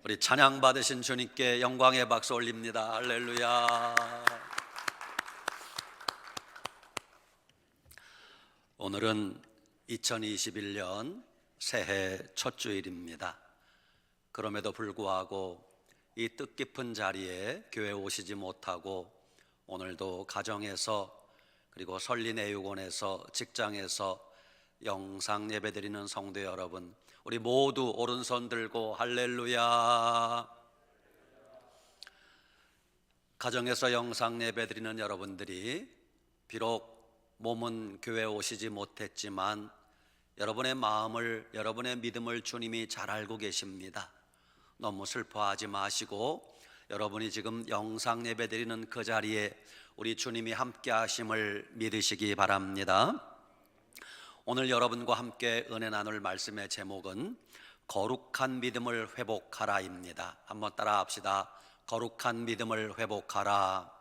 우리 찬양 받으신 주님께 영광의 박수 올립니다. 할렐루야. 오늘은 2021년 새해 첫 주일입니다. 그럼에도 불구하고 이 뜻깊은 자리에 교회 오시지 못하고 오늘도 가정에서 그리고 설리내유원에서 직장에서 영상 예배드리는 성도 여러분, 우리 모두 오른손 들고 할렐루야. 가정에서 영상 예배드리는 여러분들이 비록 몸은 교회에 오시지 못했지만 여러분의 마음을, 여러분의 믿음을 주님이 잘 알고 계십니다. 너무 슬퍼하지 마시고 여러분이 지금 영상 예배드리는 그 자리에 우리 주님이 함께 하심을 믿으시기 바랍니다. 오늘 여러분과 함께 은혜 나눌 말씀의 제목은 거룩한 믿음을 회복하라입니다. 한번 따라 합시다. 거룩한 믿음을 회복하라.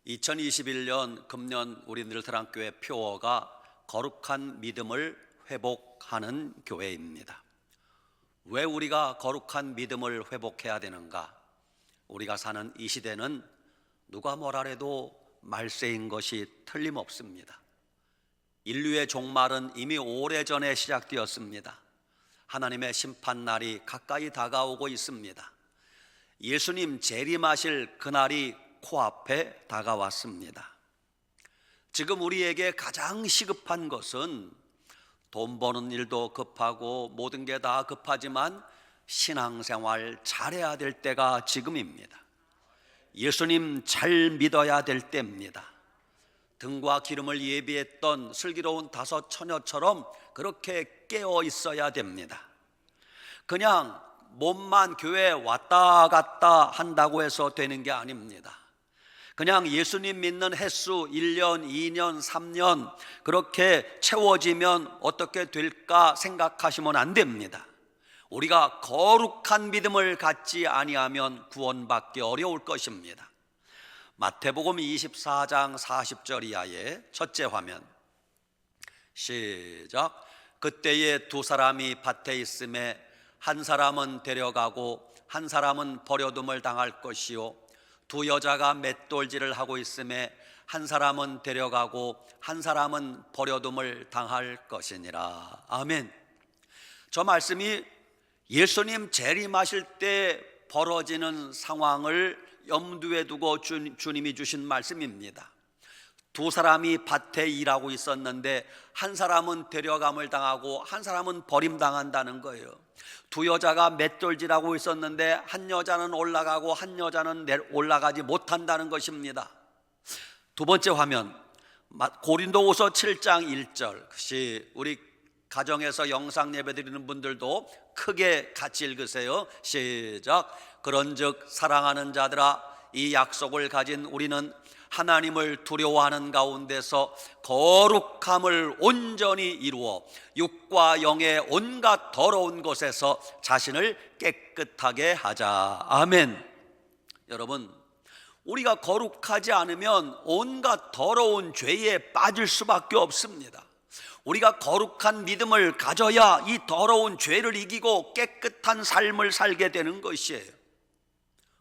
2021년 금년 우리 늘사랑교회 표어가 거룩한 믿음을 회복하는 교회입니다. 왜 우리가 거룩한 믿음을 회복해야 되는가? 우리가 사는 이 시대는 누가 뭐라 해도 말세인 것이 틀림없습니다. 인류의 종말은 이미 오래전에 시작되었습니다. 하나님의 심판날이 가까이 다가오고 있습니다. 예수님 재림하실 그날이 코앞에 다가왔습니다. 지금 우리에게 가장 시급한 것은 돈 버는 일도 급하고 모든 게 다 급하지만 신앙생활 잘해야 될 때가 지금입니다. 예수님 잘 믿어야 될 때입니다. 등과 기름을 예비했던 슬기로운 다섯 처녀처럼 그렇게 깨어 있어야 됩니다. 그냥 몸만 교회에 왔다 갔다 한다고 해서 되는 게 아닙니다. 그냥 예수님 믿는 횟수 1년, 2년, 3년 그렇게 채워지면 어떻게 될까 생각하시면 안 됩니다. 우리가 거룩한 믿음을 갖지 아니하면 구원받기 어려울 것입니다. 마태복음 24장 40절 이하의 첫째 화면 시작. 그때에 두 사람이 밭에 있음에 한 사람은 데려가고 한 사람은 버려둠을 당할 것이요 두 여자가 맷돌질을 하고 있음에 한 사람은 데려가고 한 사람은 버려둠을 당할 것이니라. 아멘. 저 말씀이 예수님 재림하실 때 벌어지는 상황을 염두에 두고 주님이 주신 말씀입니다. 두 사람이 밭에 일하고 있었는데 한 사람은 데려감을 당하고 한 사람은 버림당한다는 거예요. 두 여자가 맷돌질하고 있었는데 한 여자는 올라가고 한 여자는 올라가지 못한다는 것입니다. 두 번째 화면 고린도후서 7장 1절, 그것이 우리 가정에서 영상 예배 드리는 분들도 크게 같이 읽으세요. 시작. 그런즉 사랑하는 자들아, 이 약속을 가진 우리는 하나님을 두려워하는 가운데서 거룩함을 온전히 이루어 육과 영의 온갖 더러운 것에서 자신을 깨끗하게 하자. 아멘. 여러분, 우리가 거룩하지 않으면 온갖 더러운 죄에 빠질 수밖에 없습니다. 우리가 거룩한 믿음을 가져야 이 더러운 죄를 이기고 깨끗한 삶을 살게 되는 것이에요.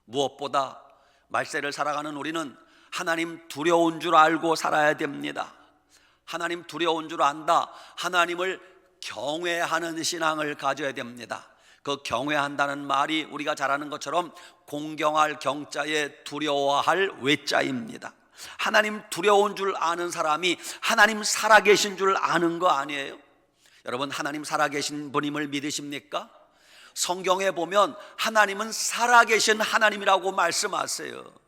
무엇보다 말세를 살아가는 우리는 하나님 두려운 줄 알고 살아야 됩니다. 하나님 두려운 줄 안다. 하나님을 경외하는 신앙을 가져야 됩니다. 그 경외한다는 말이 우리가 잘 아는 것처럼 공경할 경자에 두려워할 외자입니다. 하나님 두려운 줄 아는 사람이 하나님 살아계신 줄 아는 거 아니에요? 여러분, 하나님 살아계신 분임을 믿으십니까? 성경에 보면 하나님은 살아계신 하나님이라고 말씀하세요.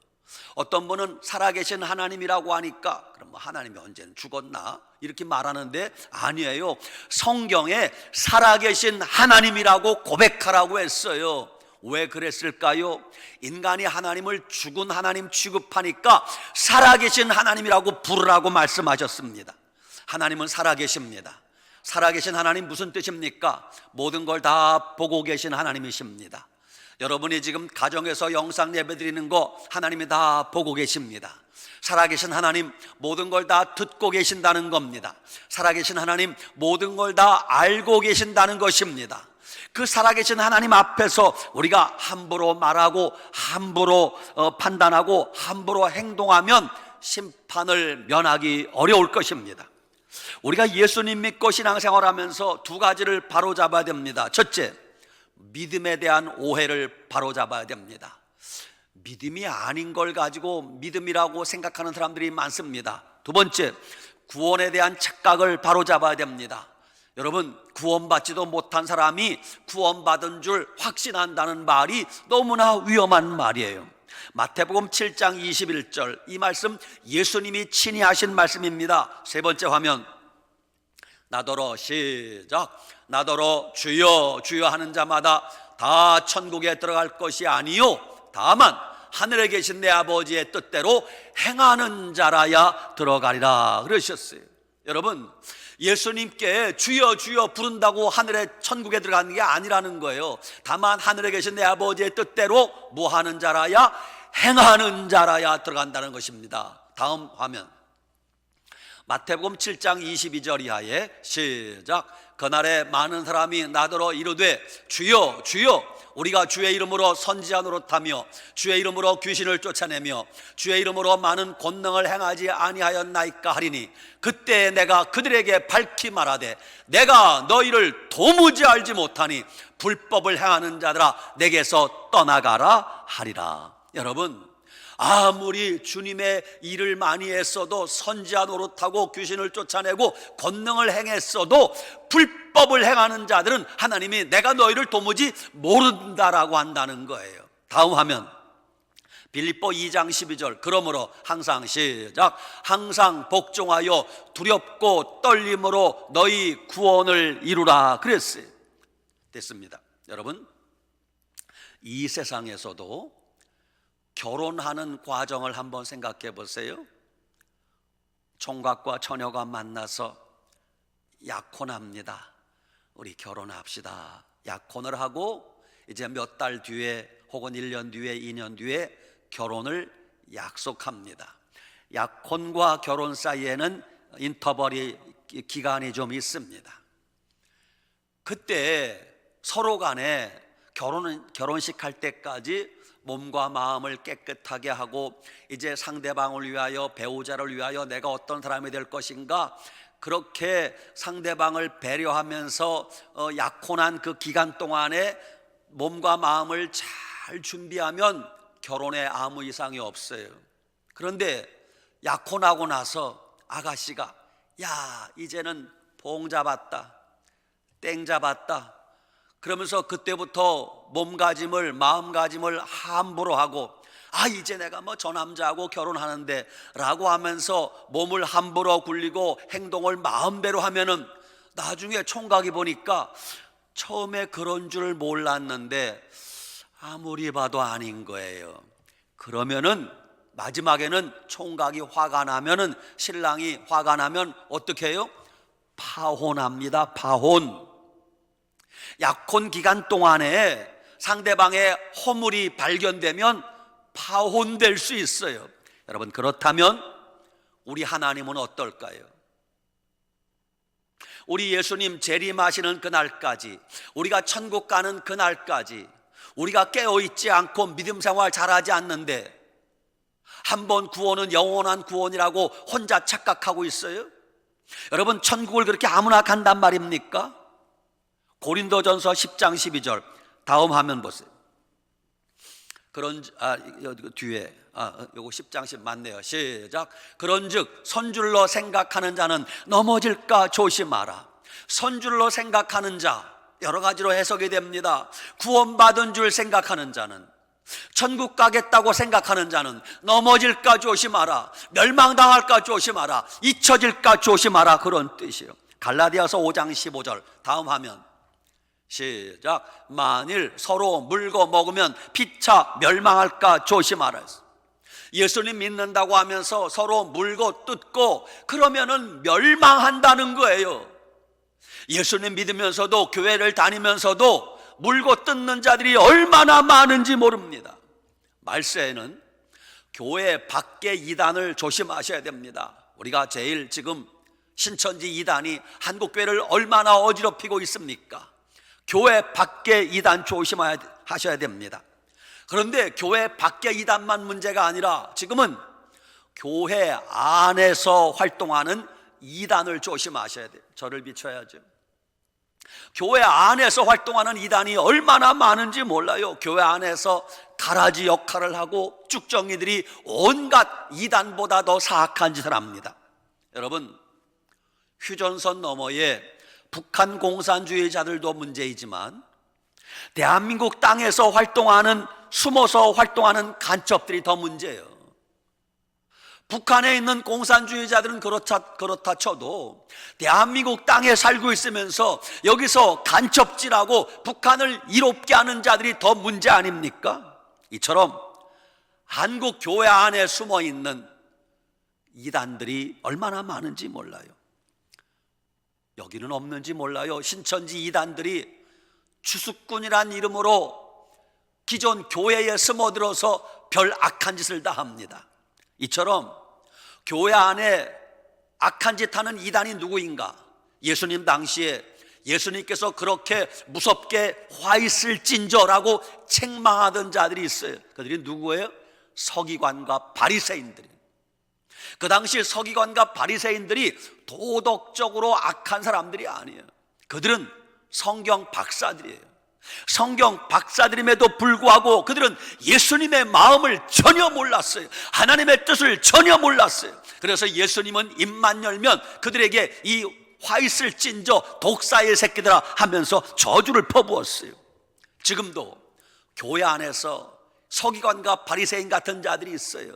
어떤 분은 살아계신 하나님이라고 하니까 그럼 뭐 하나님이 언제는 죽었나? 이렇게 말하는데 아니에요. 성경에 살아계신 하나님이라고 고백하라고 했어요. 왜 그랬을까요? 인간이 하나님을 죽은 하나님 취급하니까 살아계신 하나님이라고 부르라고 말씀하셨습니다. 하나님은 살아계십니다. 살아계신 하나님 무슨 뜻입니까? 모든 걸 다 보고 계신 하나님이십니다. 여러분이 지금 가정에서 영상 예배 드리는 거 하나님이 다 보고 계십니다. 살아계신 하나님 모든 걸 다 듣고 계신다는 겁니다. 살아계신 하나님 모든 걸 다 알고 계신다는 것입니다. 그 살아계신 하나님 앞에서 우리가 함부로 말하고 함부로 판단하고 함부로 행동하면 심판을 면하기 어려울 것입니다. 우리가 예수님 믿고 신앙생활하면서 두 가지를 바로잡아야 됩니다. 첫째, 믿음에 대한 오해를 바로잡아야 됩니다. 믿음이 아닌 걸 가지고 믿음이라고 생각하는 사람들이 많습니다. 두 번째, 구원에 대한 착각을 바로잡아야 됩니다. 여러분, 구원받지도 못한 사람이 구원받은 줄 확신한다는 말이 너무나 위험한 말이에요. 마태복음 7장 21절, 이 말씀 예수님이 친히 하신 말씀입니다. 세 번째 화면, 나더러 시작. 나더러 주여 주여 하는 자마다 다 천국에 들어갈 것이 아니요 다만 하늘에 계신 내 아버지의 뜻대로 행하는 자라야 들어가리라 그러셨어요. 여러분, 예수님께 주여 주여 부른다고 하늘에 천국에 들어가는 게 아니라는 거예요. 다만 하늘에 계신 내 아버지의 뜻대로 뭐 하는 자라야? 행하는 자라야 들어간다는 것입니다. 다음 화면, 마태복음 7장 22절 이하에 시작. 그날에 많은 사람이 나더러 이르되 주여 주여 우리가 주의 이름으로 선지자 노릇하며 주의 이름으로 귀신을 쫓아내며 주의 이름으로 많은 권능을 행하지 아니하였나이까 하리니 그때 내가 그들에게 밝히 말하되 내가 너희를 도무지 알지 못하니 불법을 행하는 자들아 내게서 떠나가라 하리라. 여러분, 아무리 주님의 일을 많이 했어도 선지자 노릇하고 귀신을 쫓아내고 권능을 행했어도 불법을 행하는 자들은 하나님이 내가 너희를 도무지 모른다라고 한다는 거예요. 다음 화면, 빌립보 2장 12절, 그러므로 항상 시작. 항상 복종하여 두렵고 떨림으로 너희 구원을 이루라 그랬어요. 됐습니다. 여러분, 이 세상에서도 결혼하는 과정을 한번 생각해 보세요. 총각과 처녀가 만나서 약혼합니다. 우리 결혼합시다. 약혼을 하고 이제 몇 달 뒤에 혹은 1년 뒤에 2년 뒤에 결혼을 약속합니다. 약혼과 결혼 사이에는 인터벌이 기간이 좀 있습니다. 그때 서로 간에 결혼식 할 때까지 몸과 마음을 깨끗하게 하고 이제 상대방을 위하여, 배우자를 위하여 내가 어떤 사람이 될 것인가, 그렇게 상대방을 배려하면서 약혼한 그 기간 동안에 몸과 마음을 잘 준비하면 결혼에 아무 이상이 없어요. 그런데 약혼하고 나서 아가씨가 야 이제는 봉 잡았다, 땡 잡았다 그러면서 그때부터 몸가짐을, 마음가짐을 함부로 하고 이제 내가 뭐 저 남자하고 결혼하는데 라고 하면서 몸을 함부로 굴리고 행동을 마음대로 하면은 나중에 총각이 보니까 처음에 그런 줄 몰랐는데 아무리 봐도 아닌 거예요. 그러면은 마지막에는 총각이 화가 나면은, 신랑이 화가 나면 어떻게 해요? 파혼합니다. 파혼. 약혼 기간 동안에 상대방의 허물이 발견되면 파혼될 수 있어요. 여러분, 그렇다면 우리 하나님은 어떨까요? 우리 예수님 재림하시는 그날까지, 우리가 천국 가는 그날까지 우리가 깨어있지 않고 믿음 생활 잘하지 않는데 한번 구원은 영원한 구원이라고 혼자 착각하고 있어요? 여러분, 천국을 그렇게 아무나 간단 말입니까? 고린도전서 10장 12절, 다음 화면 보세요. 뒤에 요거 10장 10 맞네요. 시작. 그런즉 선줄로 생각하는 자는 넘어질까 조심하라. 선줄로 생각하는 자, 여러 가지로 해석이 됩니다. 구원받은 줄 생각하는 자는, 천국 가겠다고 생각하는 자는 넘어질까 조심하라, 멸망당할까 조심하라, 잊혀질까 조심하라, 그런 뜻이에요. 갈라디아서 5장 15절, 다음 화면 시작. 만일 서로 물고 먹으면 피차 멸망할까 조심하라. 예수님 믿는다고 하면서 서로 물고 뜯고 그러면은 멸망한다는 거예요. 예수님 믿으면서도, 교회를 다니면서도 물고 뜯는 자들이 얼마나 많은지 모릅니다. 말세에는 교회 밖의 이단을 조심하셔야 됩니다. 우리가 제일 지금 신천지 이단이 한국교회를 얼마나 어지럽히고 있습니까? 교회 밖의 이단 조심하셔야 됩니다. 그런데 교회 밖의 이단만 문제가 아니라 지금은 교회 안에서 활동하는 이단을 조심하셔야 돼요. 저를 비춰야죠. 교회 안에서 활동하는 이단이 얼마나 많은지 몰라요. 교회 안에서 가라지 역할을 하고 쭉정이들이 온갖 이단보다 더 사악한 짓을 합니다. 여러분, 휴전선 너머에 북한 공산주의자들도 문제이지만 대한민국 땅에서 활동하는, 숨어서 활동하는 간첩들이 더 문제예요. 북한에 있는 공산주의자들은 그렇다 쳐도 대한민국 땅에 살고 있으면서 여기서 간첩질하고 북한을 이롭게 하는 자들이 더 문제 아닙니까? 이처럼 한국 교회 안에 숨어 있는 이단들이 얼마나 많은지 몰라요. 여기는 없는지 몰라요. 신천지 이단들이 추수꾼이란 이름으로 기존 교회에 숨어들어서 별 악한 짓을 다 합니다. 이처럼 교회 안에 악한 짓 하는 이단이 누구인가? 예수님 당시에 예수님께서 그렇게 무섭게 화 있을 찐저라고 책망하던 자들이 있어요. 그들이 누구예요? 서기관과 바리새인들이. 그 당시 서기관과 바리새인들이 도덕적으로 악한 사람들이 아니에요. 그들은 성경 박사들이에요. 성경 박사들임에도 불구하고 그들은 예수님의 마음을 전혀 몰랐어요. 하나님의 뜻을 전혀 몰랐어요. 그래서 예수님은 입만 열면 그들에게 이 화 있을 찐저 독사의 새끼들아 하면서 저주를 퍼부었어요. 지금도 교회 안에서 서기관과 바리새인 같은 자들이 있어요.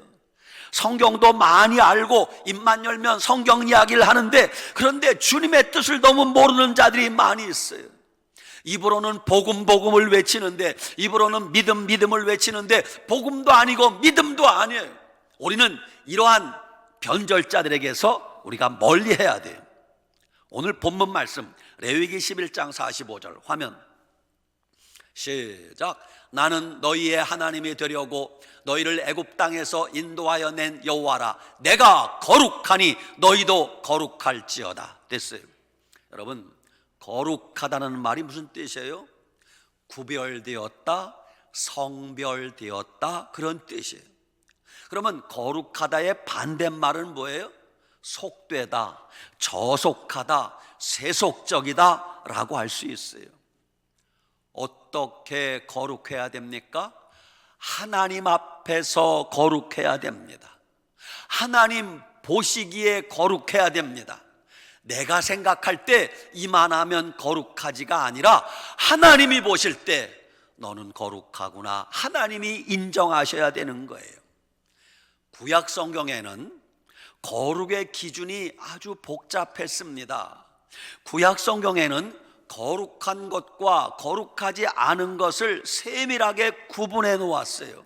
성경도 많이 알고 입만 열면 성경 이야기를 하는데, 그런데 주님의 뜻을 너무 모르는 자들이 많이 있어요. 입으로는 복음을 외치는데, 입으로는 믿음을 외치는데 복음도 아니고 믿음도 아니에요. 우리는 이러한 변절자들에게서 우리가 멀리해야 돼요. 오늘 본문 말씀 레위기 11장 45절 화면 시작. 나는 너희의 하나님이 되려고 너희를 애굽 땅에서 인도하여 낸 여호와라. 내가 거룩하니 너희도 거룩할지어다. 됐어요. 여러분, 거룩하다는 말이 무슨 뜻이에요? 구별되었다, 성별되었다, 그런 뜻이에요. 그러면 거룩하다의 반대말은 뭐예요? 속되다, 저속하다, 세속적이다 라고 할 수 있어요. 어떻게 거룩해야 됩니까? 하나님 앞에서 거룩해야 됩니다. 하나님 보시기에 거룩해야 됩니다. 내가 생각할 때 이만하면 거룩하지가 아니라 하나님이 보실 때 너는 거룩하구나, 하나님이 인정하셔야 되는 거예요. 구약 성경에는 거룩의 기준이 아주 복잡했습니다. 구약 성경에는 거룩한 것과 거룩하지 않은 것을 세밀하게 구분해 놓았어요.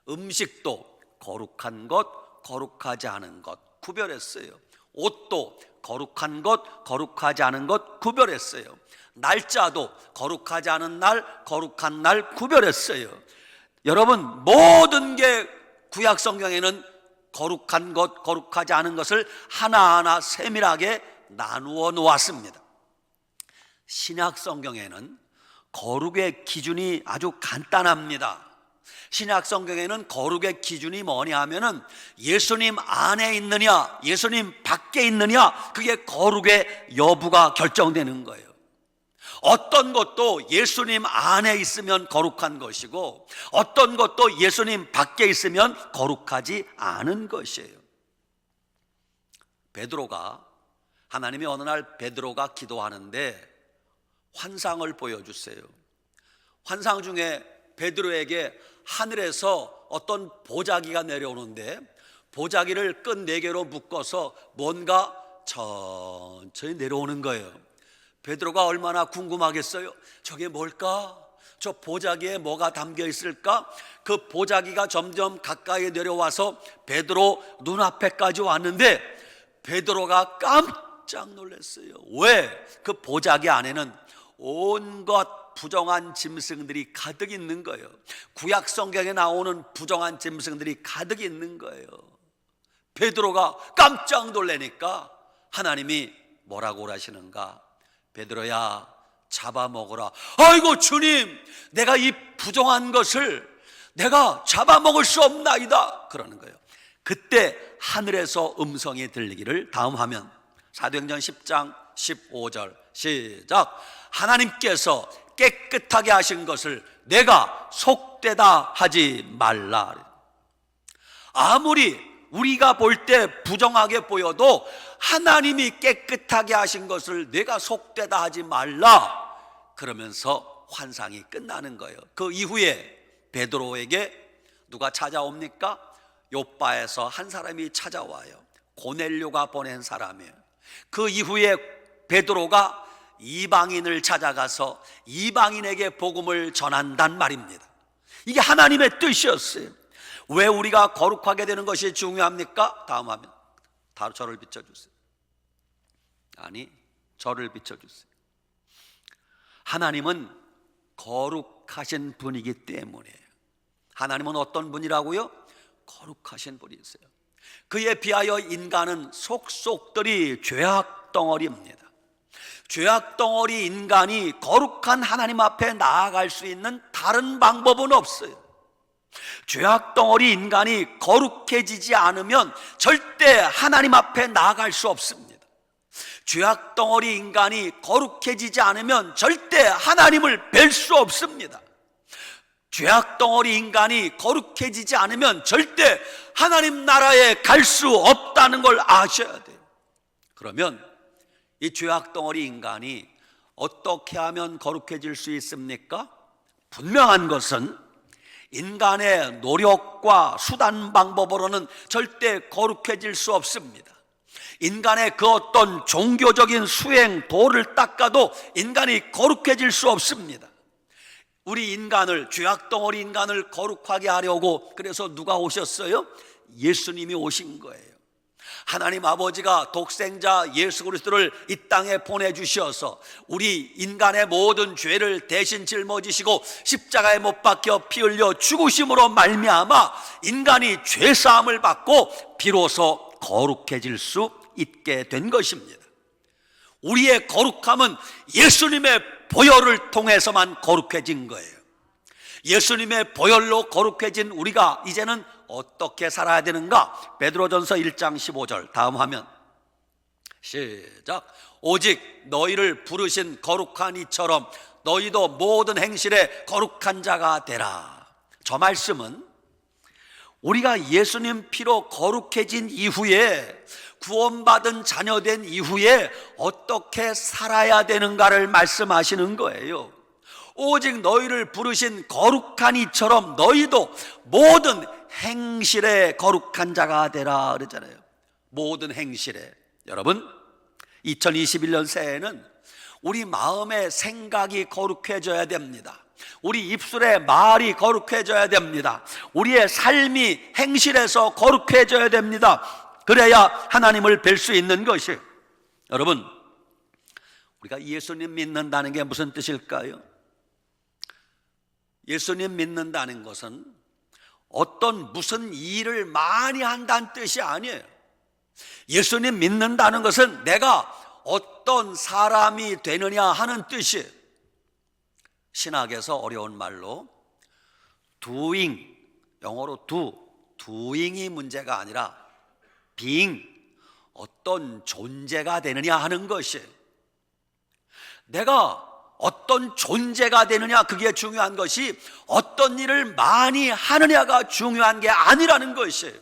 음식도 거룩한 것, 거룩하지 않은 것 구별했어요. 옷도 거룩한 것, 거룩하지 않은 것 구별했어요. 날짜도 거룩하지 않은 날, 거룩한 날 구별했어요. 여러분, 모든 게 구약 성경에는 거룩한 것, 거룩하지 않은 것을 하나하나 세밀하게 나누어 놓았습니다. 신약 성경에는 거룩의 기준이 아주 간단합니다. 신약 성경에는 거룩의 기준이 뭐냐 하면은 예수님 안에 있느냐, 예수님 밖에 있느냐, 그게 거룩의 여부가 결정되는 거예요. 어떤 것도 예수님 안에 있으면 거룩한 것이고 어떤 것도 예수님 밖에 있으면 거룩하지 않은 것이에요. 베드로가, 하나님이 어느 날 베드로가 기도하는데 환상을 보여주세요. 환상 중에 베드로에게 하늘에서 어떤 보자기가 내려오는데 보자기를 끈 4개로 묶어서 뭔가 천천히 내려오는 거예요. 베드로가 얼마나 궁금하겠어요? 저게 뭘까? 저 보자기에 뭐가 담겨 있을까? 그 보자기가 점점 가까이 내려와서 베드로 눈앞에까지 왔는데 베드로가 깜짝 놀랐어요. 왜? 그 보자기 안에는 온갖 부정한 짐승들이 가득 있는 거예요. 구약 성경에 나오는 부정한 짐승들이 가득 있는 거예요. 베드로가 깜짝 놀라니까 하나님이 뭐라고 하시는가? 베드로야, 잡아먹어라. 아이고 주님, 내가 이 부정한 것을 내가 잡아먹을 수 없나이다 그러는 거예요. 그때 하늘에서 음성이 들리기를, 다음 화면 사도행전 10장 15절 시작. 하나님께서 깨끗하게 하신 것을 내가 속되다 하지 말라. 아무리 우리가 볼 때 부정하게 보여도 하나님이 깨끗하게 하신 것을 내가 속되다 하지 말라 그러면서 환상이 끝나는 거예요. 그 이후에 베드로에게 누가 찾아옵니까? 요빠에서 한 사람이 찾아와요. 고넬료가 보낸 사람이에요. 그 이후에 베드로가 이방인을 찾아가서 이방인에게 복음을 전한단 말입니다. 이게 하나님의 뜻이었어요. 왜 우리가 거룩하게 되는 것이 중요합니까? 다음 화면. 다 저를 비춰주세요. 아니, 저를 비춰주세요. 하나님은 거룩하신 분이기 때문에. 하나님은 어떤 분이라고요? 거룩하신 분이세요. 그에 비하여 인간은 속속들이 죄악 덩어리입니다. 죄악 덩어리 인간이 거룩한 하나님 앞에 나아갈 수 있는 다른 방법은 없어요. 죄악 덩어리 인간이 거룩해지지 않으면 절대 하나님 앞에 나아갈 수 없습니다. 죄악 덩어리 인간이 거룩해지지 않으면 절대 하나님을 뵐 수 없습니다. 죄악 덩어리 인간이 거룩해지지 않으면 절대 하나님 나라에 갈 수 없다는 걸 아셔야 돼요. 그러면 이 죄악 덩어리 인간이 어떻게 하면 거룩해질 수 있습니까? 분명한 것은 인간의 노력과 수단 방법으로는 절대 거룩해질 수 없습니다. 인간의 그 어떤 종교적인 수행 도를 닦아도 인간이 거룩해질 수 없습니다. 우리 인간을, 죄악 덩어리 인간을 거룩하게 하려고 그래서 누가 오셨어요? 예수님이 오신 거예요. 하나님 아버지가 독생자 예수 그리스도를 이 땅에 보내주셔서 우리 인간의 모든 죄를 대신 짊어지시고 십자가에 못 박혀 피 흘려 죽으심으로 말미암아 인간이 죄사함을 받고 비로소 거룩해질 수 있게 된 것입니다. 우리의 거룩함은 예수님의 보혈을 통해서만 거룩해진 거예요. 예수님의 보혈로 거룩해진 우리가 이제는 어떻게 살아야 되는가? 베드로전서 1장 15절 다음 화면 시작. 오직 너희를 부르신 거룩한 이처럼 너희도 모든 행실에 거룩한 자가 되라. 저 말씀은 우리가 예수님 피로 거룩해진 이후에, 구원받은 자녀된 이후에 어떻게 살아야 되는가를 말씀하시는 거예요. 오직 너희를 부르신 거룩한 이처럼 너희도 모든 행실에 거룩한 자가 되라 그러잖아요. 모든 행실에. 여러분, 2021년 새해에는 우리 마음의 생각이 거룩해져야 됩니다. 우리 입술의 말이 거룩해져야 됩니다. 우리의 삶이 행실에서 거룩해져야 됩니다. 그래야 하나님을 뵐 수 있는 것이. 여러분, 우리가 예수님 믿는다는 게 무슨 뜻일까요? 예수님 믿는다는 것은 어떤 무슨 일을 많이 한다는 뜻이 아니에요. 예수님 믿는다는 것은 내가 어떤 사람이 되느냐 하는 뜻이에요. 신학에서 어려운 말로 doing, 영어로 doing이 문제가 아니라 being, 어떤 존재가 되느냐 하는 것이에요. 내가 어떤 존재가 되느냐, 그게 중요한 것이 어떤 일을 많이 하느냐가 중요한 게 아니라는 것이에요.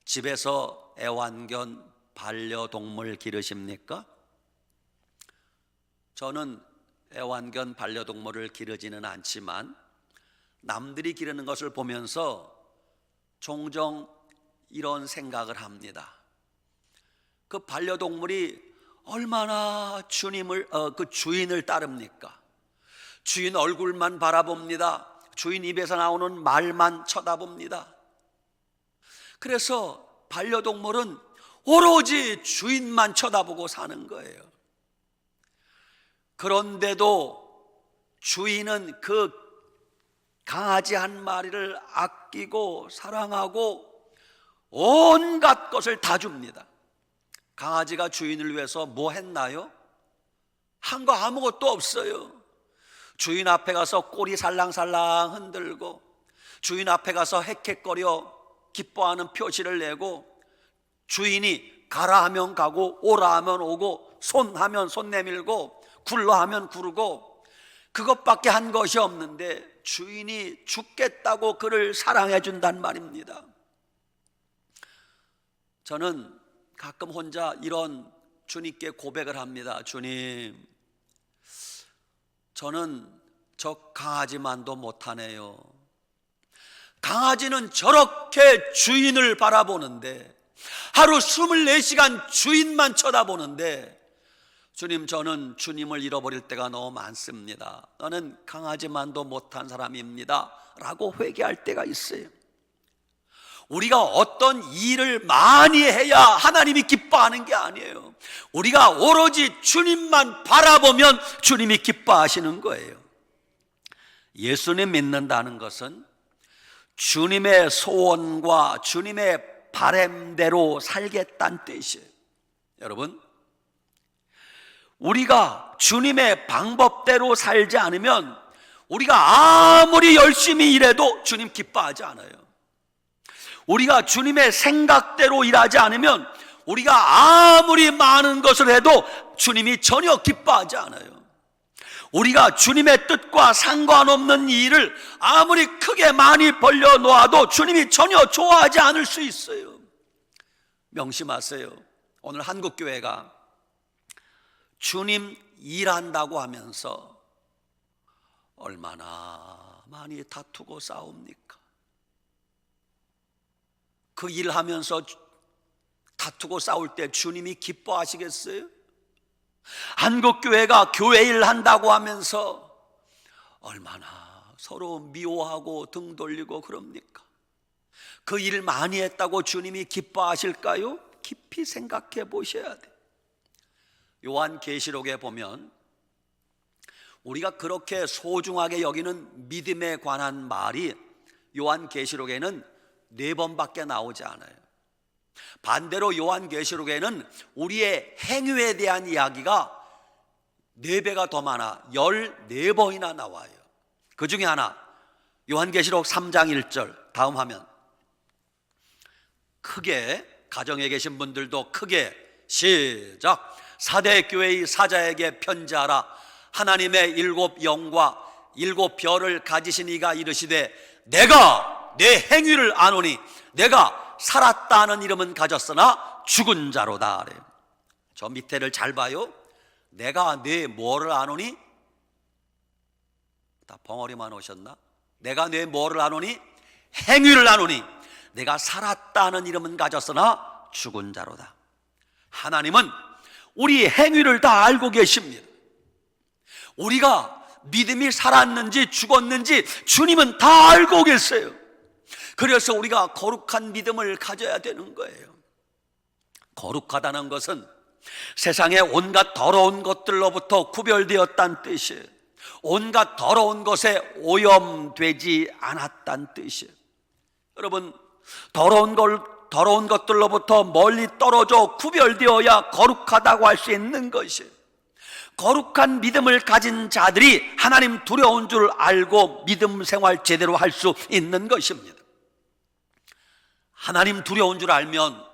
집에서 애완견, 반려동물 기르십니까? 저는 애완견, 반려동물을 기르지는 않지만 남들이 기르는 것을 보면서 종종 이런 생각을 합니다. 그 반려동물이 얼마나 그 주인을 따릅니까? 주인 얼굴만 바라봅니다. 주인 입에서 나오는 말만 쳐다봅니다. 그래서 반려동물은 오로지 주인만 쳐다보고 사는 거예요. 그런데도 주인은 그 강아지 한 마리를 아끼고 사랑하고 온갖 것을 다 줍니다. 강아지가 주인을 위해서 뭐 했나요? 한 거 아무것도 없어요. 주인 앞에 가서 꼬리 살랑살랑 흔들고, 주인 앞에 가서 헥헥거려 기뻐하는 표시를 내고, 주인이 가라 하면 가고 오라 하면 오고 손 하면 손 내밀고 굴러 하면 구르고, 그것밖에 한 것이 없는데 주인이 죽겠다고 그를 사랑해 준단 말입니다. 저는 가끔 혼자 이런 주님께 고백을 합니다. 주님, 저는 저 강아지만도 못하네요. 강아지는 저렇게 주인을 바라보는데, 하루 24시간 주인만 쳐다보는데, 주님, 저는 주님을 잃어버릴 때가 너무 많습니다. 나는 강아지만도 못한 사람입니다 라고 회개할 때가 있어요. 우리가 어떤 일을 많이 해야 하나님이 기뻐하는 게 아니에요. 우리가 오로지 주님만 바라보면 주님이 기뻐하시는 거예요. 예수님 믿는다는 것은 주님의 소원과 주님의 바램대로 살겠다는 뜻이에요. 여러분, 우리가 주님의 방법대로 살지 않으면 우리가 아무리 열심히 일해도 주님 기뻐하지 않아요. 우리가 주님의 생각대로 일하지 않으면 우리가 아무리 많은 것을 해도 주님이 전혀 기뻐하지 않아요. 우리가 주님의 뜻과 상관없는 일을 아무리 크게 많이 벌려 놓아도 주님이 전혀 좋아하지 않을 수 있어요. 명심하세요. 오늘 한국교회가 주님 일한다고 하면서 얼마나 많이 다투고 싸웁니까? 그 일하면서 다투고 싸울 때 주님이 기뻐하시겠어요? 한국교회가 교회 일 한다고 하면서 얼마나 서로 미워하고 등 돌리고 그럽니까? 그 일을 많이 했다고 주님이 기뻐하실까요? 깊이 생각해 보셔야 돼요. 요한계시록에 보면 우리가 그렇게 소중하게 여기는 믿음에 관한 말이 요한계시록에는 4번밖에 나오지 않아요. 반대로 요한계시록에는 우리의 행위에 대한 이야기가 4배가 더 많아 14번이나 나와요. 그 중에 하나, 요한계시록 3장 1절, 다음 화면. 크게, 가정에 계신 분들도 크게 시작. 사대 교회의 사자에게 편지하라. 하나님의 7 영과 7 별을 가지신 이가 이르시되 내가 내 행위를 아노니 내가 살았다 하는 이름은 가졌으나 죽은 자로다. 저 밑에를 잘 봐요. 내가 내 뭐를 아노니? 다 벙어리만 오셨나? 내가 내 뭐를 아노니? 행위를 아노니 내가 살았다 하는 이름은 가졌으나 죽은 자로다. 하나님은 우리 행위를 다 알고 계십니다. 우리가 믿음이 살았는지 죽었는지 주님은 다 알고 계세요. 그래서 우리가 거룩한 믿음을 가져야 되는 거예요. 거룩하다는 것은 세상의 온갖 더러운 것들로부터 구별되었다는 뜻이에요. 온갖 더러운 것에 오염되지 않았다는 뜻이에요. 여러분, 더러운 것들로부터 멀리 떨어져 구별되어야 거룩하다고 할 수 있는 것이에요. 거룩한 믿음을 가진 자들이 하나님 두려운 줄 알고 믿음 생활 제대로 할 수 있는 것입니다. 하나님 두려운 줄 알면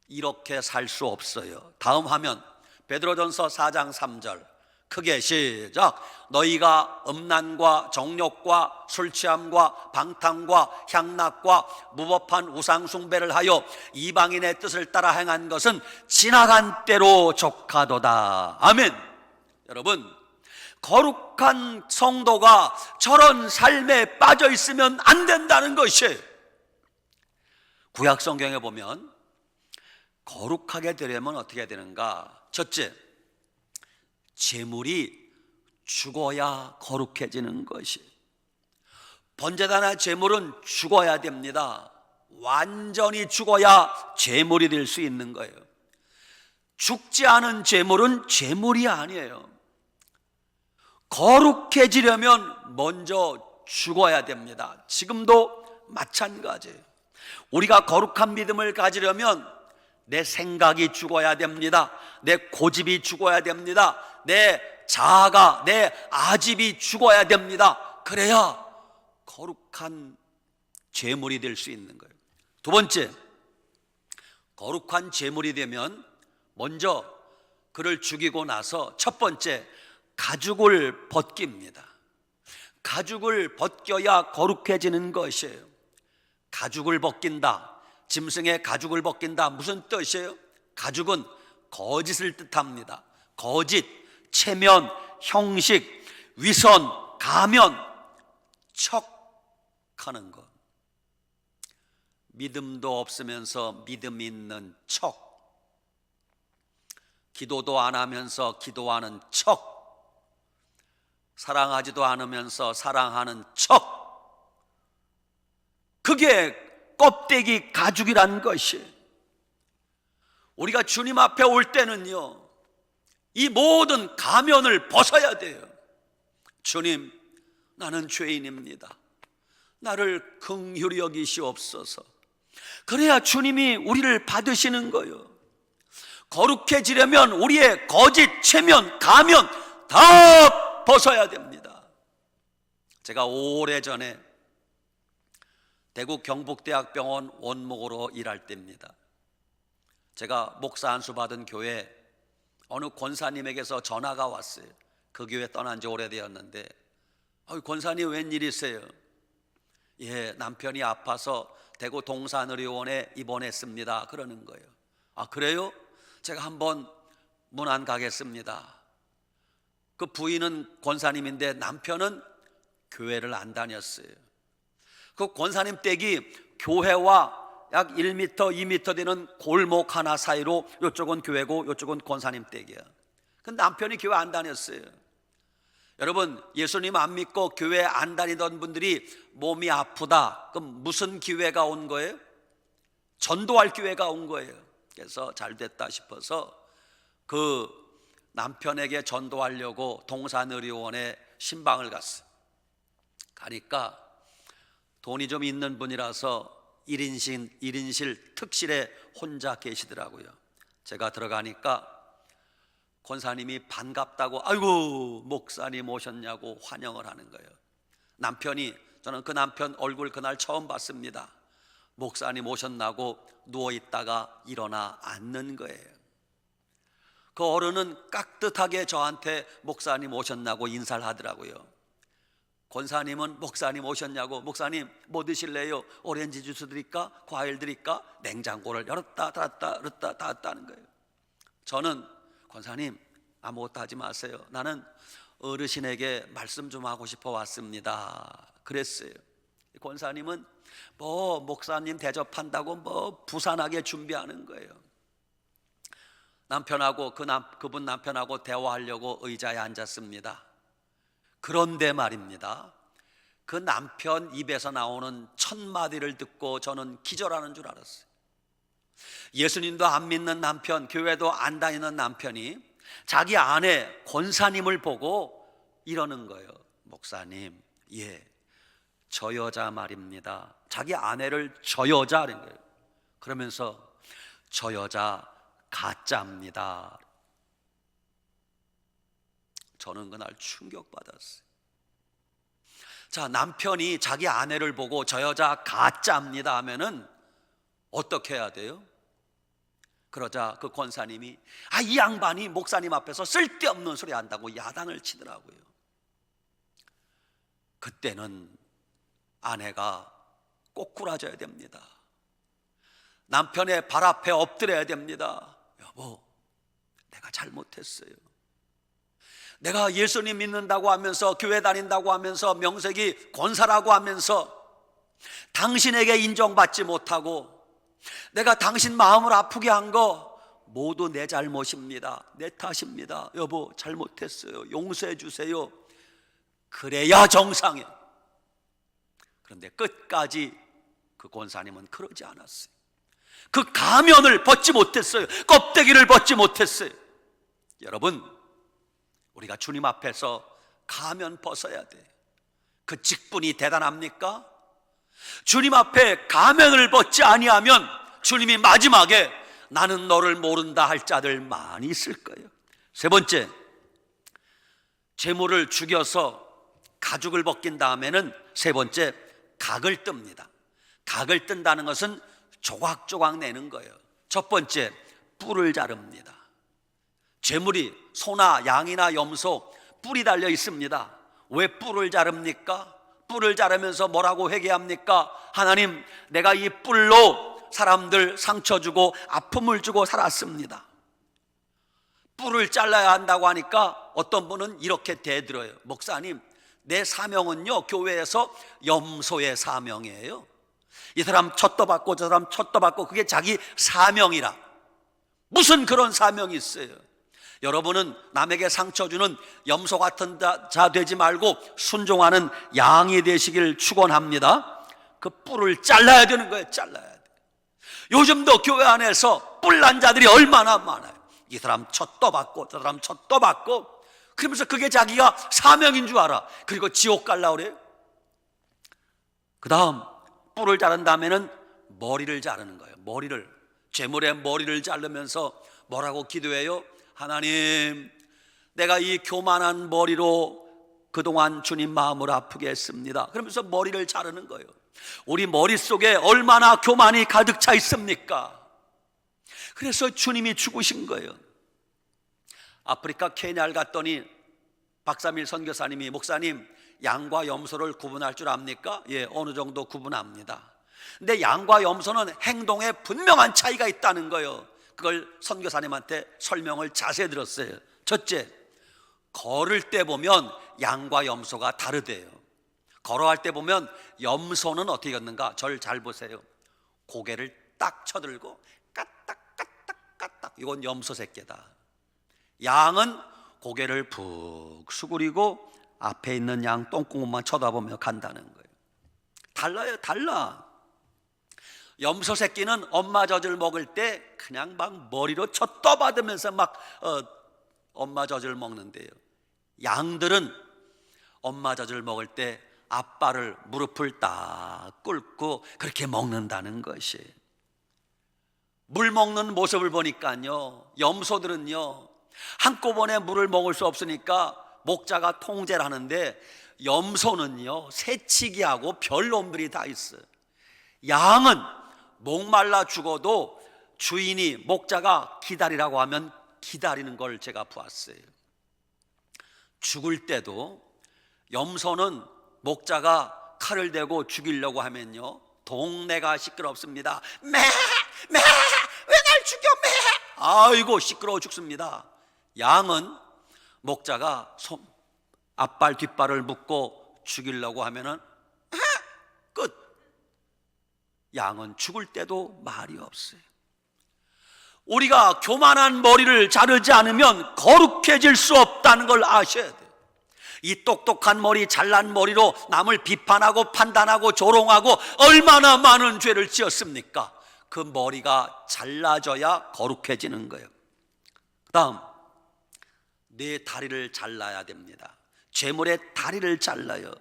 이렇게 살 수 없어요. 다음 화면, 베드로전서 4장 3절 크게 시작. 너희가 음란과 정욕과 술취함과 방탕과 향락과 무법한 우상숭배를 하여 이방인의 뜻을 따라 행한 것은 지나간 때로 족하도다. 아멘. 여러분, 거룩한 성도가 저런 삶에 빠져 있으면 안 된다는 것이에요. 구약 성경에 보면 거룩하게 되려면 어떻게 되는가? 첫째, 재물이 죽어야 거룩해지는 것이. 번제단의 재물은 죽어야 됩니다. 완전히 죽어야 재물이 될 수 있는 거예요. 죽지 않은 재물은 재물이 아니에요. 거룩해지려면 먼저 죽어야 됩니다. 지금도 마찬가지예요. 우리가 거룩한 믿음을 가지려면 내 생각이 죽어야 됩니다. 내 고집이 죽어야 됩니다. 내 자아가, 내 아집이 죽어야 됩니다. 그래야 거룩한 제물이 될 수 있는 거예요. 두 번째, 거룩한 제물이 되면 먼저 그를 죽이고 나서 첫 번째, 가죽을 벗깁니다. 가죽을 벗겨야 거룩해지는 것이에요. 가죽을 벗긴다, 짐승의 가죽을 벗긴다, 무슨 뜻이에요? 가죽은 거짓을 뜻합니다. 거짓, 체면, 형식, 위선, 가면, 척하는 것. 믿음도 없으면서 믿음 있는 척, 기도도 안 하면서 기도하는 척, 사랑하지도 않으면서 사랑하는 척, 그게 껍데기 가죽이란 것이. 우리가 주님 앞에 올 때는요, 이 모든 가면을 벗어야 돼요. 주님, 나는 죄인입니다. 나를 긍휼히 여기시옵소서. 그래야 주님이 우리를 받으시는 거예요. 거룩해지려면 우리의 거짓, 체면, 가면 다 벗어야 됩니다. 제가 오래전에 대구 경북대학병원 원목으로 일할 때입니다. 제가 목사 안수 받은 교회 어느 권사님에게서 전화가 왔어요. 그 교회 떠난 지 오래되었는데, 권사님 웬일이세요? 예, 남편이 아파서 대구 동산의료원에 입원했습니다. 그러는 거예요. 아, 그래요? 제가 한번 문안 가겠습니다. 그 부인은 권사님인데 남편은 교회를 안 다녔어요. 그 권사님 댁이 교회와 약 1m, 2m 되는 골목 하나 사이로 이쪽은 교회고 이쪽은 권사님 댁이야. 그 남편이 교회 안 다녔어요. 여러분, 예수님 안 믿고 교회 안 다니던 분들이 몸이 아프다, 그럼 무슨 기회가 온 거예요? 전도할 기회가 온 거예요. 그래서 잘 됐다 싶어서 그 남편에게 전도하려고 동산의료원에 신방을 갔어요. 가니까 돈이 좀 있는 분이라서 1인실 특실에 혼자 계시더라고요. 제가 들어가니까 권사님이 반갑다고, 아이고 목사님 오셨냐고 환영을 하는 거예요. 남편이, 저는 그 남편 얼굴 그날 처음 봤습니다. 목사님 오셨나고 누워있다가 일어나 앉는 거예요. 그 어른은 깍듯하게 저한테 목사님 오셨나고 인사를 하더라고요. 권사님은 목사님 오셨냐고, 목사님 뭐 드실래요? 오렌지 주스 드릴까? 과일 드릴까? 냉장고를 열었다 닫았다 열었다 닫았다 하는 거예요. 저는, 권사님 아무것도 하지 마세요. 나는 어르신에게 말씀 좀 하고 싶어 왔습니다. 그랬어요. 권사님은 뭐 목사님 대접한다고 뭐 부산하게 준비하는 거예요. 남편하고 그분 남편하고 대화하려고 의자에 앉았습니다. 그런데 말입니다, 그 남편 입에서 나오는 첫 마디를 듣고 저는 기절하는 줄 알았어요. 예수님도 안 믿는 남편, 교회도 안 다니는 남편이 자기 아내 권사님을 보고 이러는 거예요. 목사님, 예, 저 여자 말입니다. 자기 아내를 저 여자라는 거예요. 그러면서 저 여자 가짜입니다. 저는 그날 충격받았어요. 자, 남편이 자기 아내를 보고 저 여자 가짜입니다 하면은 어떻게 해야 돼요? 그러자 그 권사님이, 이 양반이 목사님 앞에서 쓸데없는 소리 한다고 야단을 치더라고요. 그때는 아내가 꼬꾸라져야 됩니다. 남편의 발 앞에 엎드려야 됩니다. 여보, 내가 잘못했어요. 내가 예수님 믿는다고 하면서, 교회 다닌다고 하면서, 명색이 권사라고 하면서 당신에게 인정받지 못하고 내가 당신 마음을 아프게 한 거 모두 내 잘못입니다. 내 탓입니다. 여보, 잘못했어요. 용서해 주세요. 그래야 정상이에요. 그런데 끝까지 그 권사님은 그러지 않았어요. 그 가면을 벗지 못했어요. 껍데기를 벗지 못했어요. 여러분, 우리가 주님 앞에서 가면 벗어야 돼. 그 직분이 대단합니까? 주님 앞에 가면을 벗지 아니하면 주님이 마지막에 나는 너를 모른다 할 자들 많이 있을 거예요. 세 번째, 제물을 죽여서 가죽을 벗긴 다음에는 세 번째, 각을 뜹니다. 각을 뜬다는 것은 조각조각 내는 거예요. 첫 번째, 뿔을 자릅니다. 제물이 소나 양이나 염소 뿔이 달려 있습니다. 왜 뿔을 자릅니까? 뿔을 자르면서 뭐라고 회개합니까? 하나님, 내가 이 뿔로 사람들 상처 주고 아픔을 주고 살았습니다. 뿔을 잘라야 한다고 하니까 어떤 분은 이렇게 대들어요. 목사님, 내 사명은요, 교회에서 염소의 사명이에요. 이 사람 쳤도 받고 저 사람 쳤도 받고 그게 자기 사명이라. 무슨 그런 사명이 있어요? 여러분은 남에게 상처 주는 염소 같은 자 되지 말고 순종하는 양이 되시길 축원합니다. 그 뿔을 잘라야 되는 거예요. 잘라야 돼. 요즘도 교회 안에서 뿔난 자들이 얼마나 많아요. 이 사람 쳤도 받고 저 사람 쳤도 받고 그러면서 그게 자기가 사명인 줄 알아. 그리고 지옥 갈라 그래요. 그 다음 뿔을 자른 다음에는 머리를 자르는 거예요. 머리를, 제물의 머리를 자르면서 뭐라고 기도해요? 하나님, 내가 이 교만한 머리로 그동안 주님 마음을 아프게 했습니다. 그러면서 머리를 자르는 거예요. 우리 머릿속에 얼마나 교만이 가득 차 있습니까? 그래서 주님이 죽으신 거예요. 아프리카 케냐를 갔더니 박삼일 선교사님이, 목사님, 양과 염소를 구분할 줄 압니까? 예, 어느 정도 구분합니다. 근데 양과 염소는 행동에 분명한 차이가 있다는 거예요. 그걸 선교사님한테 설명을 자세히 들었어요. 첫째, 걸을 때 보면 양과 염소가 다르대요. 걸어갈 때 보면 염소는 어떻게 걷는가? 절 잘 보세요. 고개를 딱 쳐들고 까딱까딱까딱, 이건 염소 새끼다. 양은 고개를 푹 수그리고 앞에 있는 양 똥구멍만 쳐다보며 간다는 거예요. 달라요, 달라. 염소 새끼는 엄마 젖을 먹을 때 그냥 막 머리로 쳐 떠받으면서 막 엄마 젖을 먹는데요. 양들은 엄마 젖을 먹을 때 아빠를 무릎을 딱 꿇고 그렇게 먹는다는 것이. 물 먹는 모습을 보니까요, 염소들은요 한꺼번에 물을 먹을 수 없으니까 목자가 통제를 하는데, 염소는요 새치기하고 별 놈들이 다 있어요. 양은 목말라 죽어도 주인이, 목자가 기다리라고 하면 기다리는 걸 제가 보았어요. 죽을 때도 염소는 목자가 칼을 대고 죽이려고 하면요 동네가 시끄럽습니다. 매! 매! 왜 날 죽여? 매! 아이고 시끄러워 죽습니다. 양은 목자가 앞발 뒷발을 묶고 죽이려고 하면은 끝. 양은 죽을 때도 말이 없어요. 우리가 교만한 머리를 자르지 않으면 거룩해질 수 없다는 걸 아셔야 돼요. 이 똑똑한 머리, 잘난 머리로 남을 비판하고 판단하고 조롱하고 얼마나 많은 죄를 지었습니까? 그 머리가 잘라져야 거룩해지는 거예요. 그 다음, 내 다리를 잘라야 됩니다. 제물의 다리를 잘라요.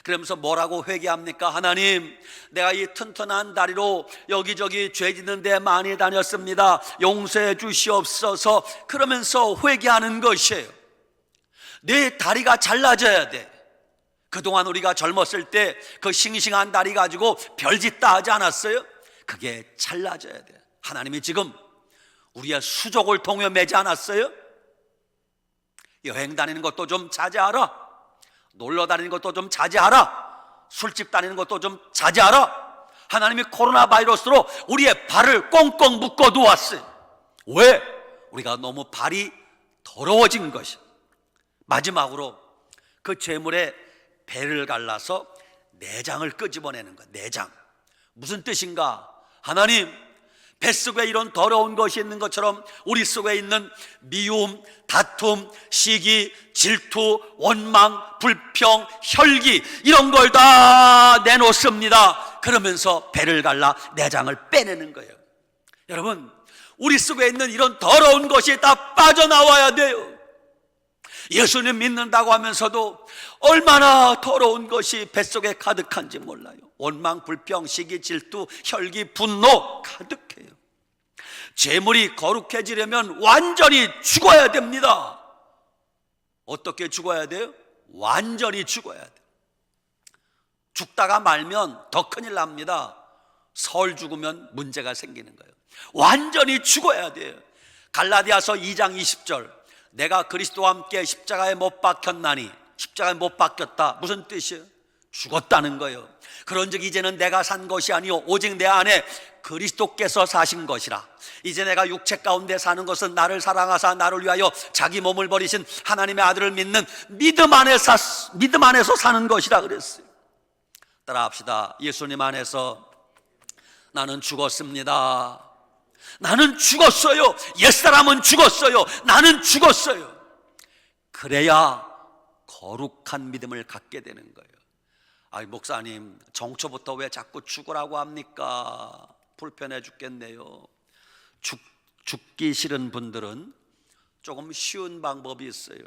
그러면서 뭐라고 회개합니까? 하나님, 내가 이 튼튼한 다리로 여기저기 죄 짓는 데 많이 다녔습니다. 용서해 주시옵소서. 그러면서 회개하는 것이에요. 내 다리가 잘라져야 돼. 그동안 우리가 젊었을 때 그 싱싱한 다리 가지고 별짓 다 하지 않았어요? 그게 잘라져야 돼. 하나님이 지금 우리의 수족을 통해 매지 않았어요? 여행 다니는 것도 좀 자제하라. 놀러 다니는 것도 좀 자제하라. 술집 다니는 것도 좀 자제하라. 하나님이 코로나 바이러스로 우리의 발을 꽁꽁 묶어 두었어요. 왜? 우리가 너무 발이 더러워진 것이. 마지막으로 그 제물의 배를 갈라서 내장을 끄집어내는 것. 내장. 무슨 뜻인가? 하나님, 뱃속에 이런 더러운 것이 있는 것처럼 우리 속에 있는 미움, 다툼, 시기, 질투, 원망, 불평, 혈기, 이런 걸 다 내놓습니다. 그러면서 배를 갈라 내장을 빼내는 거예요. 여러분, 우리 속에 있는 이런 더러운 것이 다 빠져나와야 돼요. 예수님 믿는다고 하면서도 얼마나 더러운 것이 뱃속에 가득한지 몰라요. 원망, 불평, 시기, 질투, 혈기, 분노 가득해요. 재물이 거룩해지려면 완전히 죽어야 됩니다. 어떻게 죽어야 돼요? 완전히 죽어야 돼요. 죽다가 말면 더 큰일 납니다. 설 죽으면 문제가 생기는 거예요. 완전히 죽어야 돼요. 갈라디아서 2장 20절, 내가 그리스도와 함께 십자가에 못 박혔나니, 십자가에 못 박혔다 무슨 뜻이에요? 죽었다는 거예요. 그런즉 이제는 내가 산 것이 아니요 오직 내 안에 그리스도께서 사신 것이라. 이제 내가 육체 가운데 사는 것은 나를 사랑하사 나를 위하여 자기 몸을 버리신 하나님의 아들을 믿는 믿음 안에서 사는 것이라 그랬어요. 따라합시다. 예수님 안에서 나는 죽었습니다. 나는 죽었어요. 옛사람은 죽었어요. 나는 죽었어요. 그래야 거룩한 믿음을 갖게 되는 거예요. 아이, 목사님, 정초부터 왜 자꾸 죽으라고 합니까? 불편해 죽겠네요. 죽기 싫은 분들은 조금 쉬운 방법이 있어요.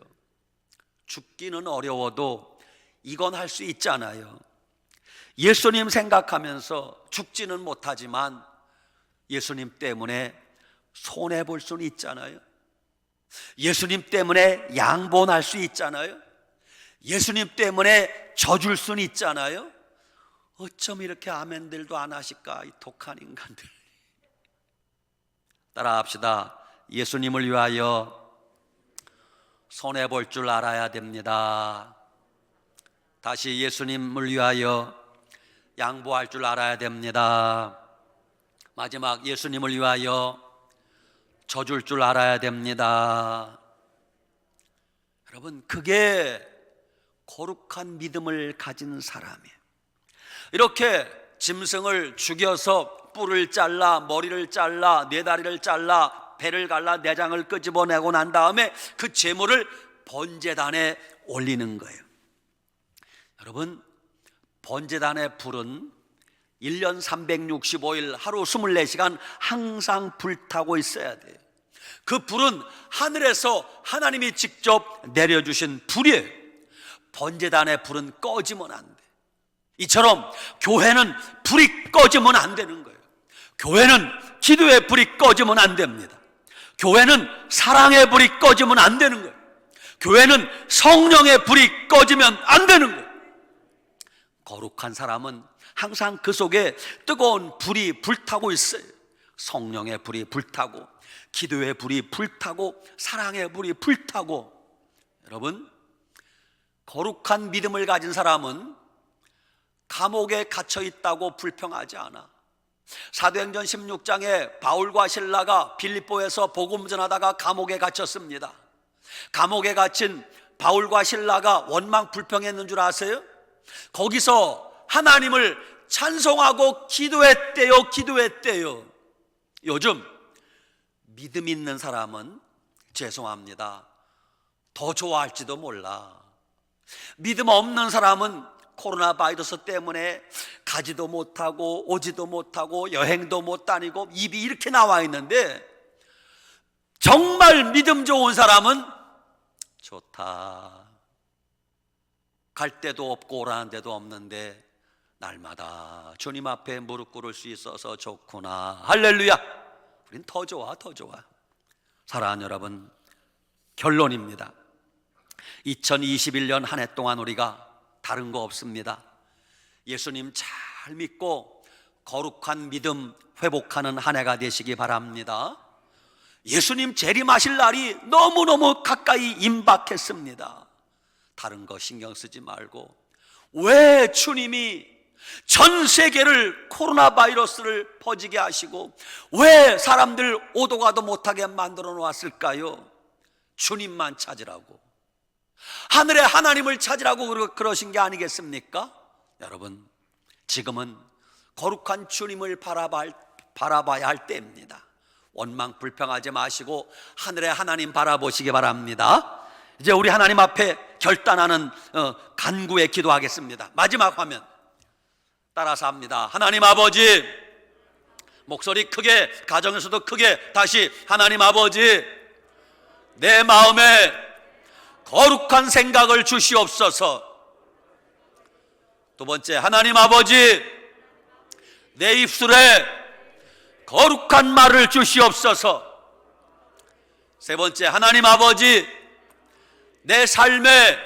죽기는 어려워도 이건 할 수 있잖아요. 예수님 생각하면서 죽지는 못하지만 예수님 때문에 손해볼 수는 있잖아요. 예수님 때문에 양보할 수 있잖아요. 예수님 때문에 져줄 수는 있잖아요. 어쩜 이렇게 아멘들도 안 하실까, 이 독한 인간들. 따라합시다. 예수님을 위하여 손해볼 줄 알아야 됩니다. 다시 예수님을 위하여 양보할 줄 알아야 됩니다. 마지막, 예수님을 위하여 져줄 줄 알아야 됩니다. 여러분, 그게 거룩한 믿음을 가진 사람이에요. 이렇게 짐승을 죽여서 뿔을 잘라, 머리를 잘라, 네 다리를 잘라, 배를 갈라, 내장을 끄집어내고 난 다음에 그 제물을 번제단에 올리는 거예요. 여러분, 번제단의 불은 1년 365일 하루 24시간 항상 불타고 있어야 돼요. 그 불은 하늘에서 하나님이 직접 내려주신 불이에요. 번제단의 불은 꺼지면 안 돼. 이처럼 교회는 불이 꺼지면 안 되는 거예요. 교회는 기도의 불이 꺼지면 안 됩니다. 교회는 사랑의 불이 꺼지면 안 되는 거예요. 교회는 성령의 불이 꺼지면 안 되는 거예요. 거룩한 사람은 항상 그 속에 뜨거운 불이 불타고 있어요. 성령의 불이 불타고, 기도의 불이 불타고, 사랑의 불이 불타고. 여러분, 거룩한 믿음을 가진 사람은 감옥에 갇혀 있다고 불평하지 않아. 사도행전 16장에 바울과 실라가 빌립보에서 복음 전하다가 감옥에 갇혔습니다. 감옥에 갇힌 바울과 실라가 원망 불평했는 줄 아세요? 거기서 하나님을 찬송하고 기도했대요. 요즘 믿음 있는 사람은 죄송합니다, 더 좋아할지도 몰라. 믿음 없는 사람은 코로나 바이러스 때문에 가지도 못하고 오지도 못하고 여행도 못 다니고 입이 이렇게 나와 있는데, 정말 믿음 좋은 사람은 좋다, 갈 데도 없고 오라는 데도 없는데 날마다 주님 앞에 무릎 꿇을 수 있어서 좋구나. 할렐루야. 우린 더 좋아. 사랑하는 여러분, 결론입니다. 2021년 한 해 동안 우리가 다른 거 없습니다. 예수님 잘 믿고 거룩한 믿음 회복하는 한 해가 되시기 바랍니다. 예수님 재림하실 날이 너무너무 가까이 임박했습니다. 다른 거 신경 쓰지 말고, 왜 주님이 전 세계를 코로나 바이러스를 퍼지게 하시고 왜 사람들 오도 가도 못하게 만들어 놓았을까요? 주님만 찾으라고, 하늘의 하나님을 찾으라고 그러신 게 아니겠습니까? 여러분, 지금은 거룩한 주님을 바라봐야 할 때입니다. 원망 불평하지 마시고 하늘의 하나님 바라보시기 바랍니다. 이제 우리 하나님 앞에 결단하는 간구에 기도하겠습니다. 마지막 화면 따라서 합니다. 하나님 아버지, 목소리 크게, 가정에서도 크게, 다시 하나님 아버지, 내 마음에 거룩한 생각을 주시옵소서. 두 번째, 하나님 아버지, 내 입술에 거룩한 말을 주시옵소서. 세 번째, 하나님 아버지, 내 삶에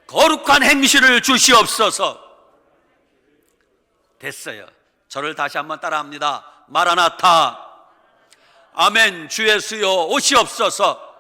거룩한 행실을 주시옵소서. 됐어요. 저를 다시 한번 따라합니다. 마라나타, 아멘. 주 예수여 오시옵소서.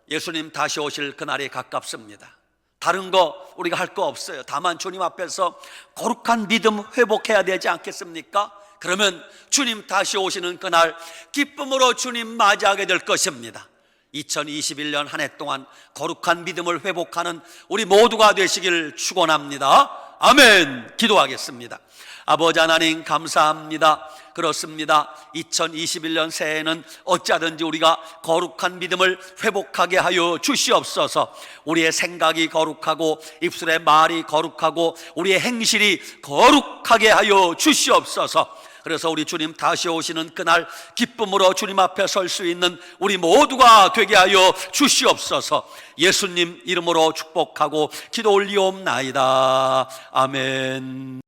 예수님 다시 오실 그날이 가깝습니다. 다른 거 우리가 할 거 없어요. 다만 주님 앞에서 거룩한 믿음 회복해야 되지 않겠습니까? 그러면 주님 다시 오시는 그날 기쁨으로 주님 맞이하게 될 것입니다. 2021년 한 해 동안 거룩한 믿음을 회복하는 우리 모두가 되시길 축원합니다. 아멘. 기도하겠습니다. 아버지 하나님 감사합니다. 그렇습니다. 2021년 새해에는 어찌하든지 우리가 거룩한 믿음을 회복하게 하여 주시옵소서. 우리의 생각이 거룩하고 입술의 말이 거룩하고 우리의 행실이 거룩하게 하여 주시옵소서. 그래서 우리 주님 다시 오시는 그날 기쁨으로 주님 앞에 설 수 있는 우리 모두가 되게 하여 주시옵소서. 예수님 이름으로 축복하고 기도 올리옵나이다. 아멘.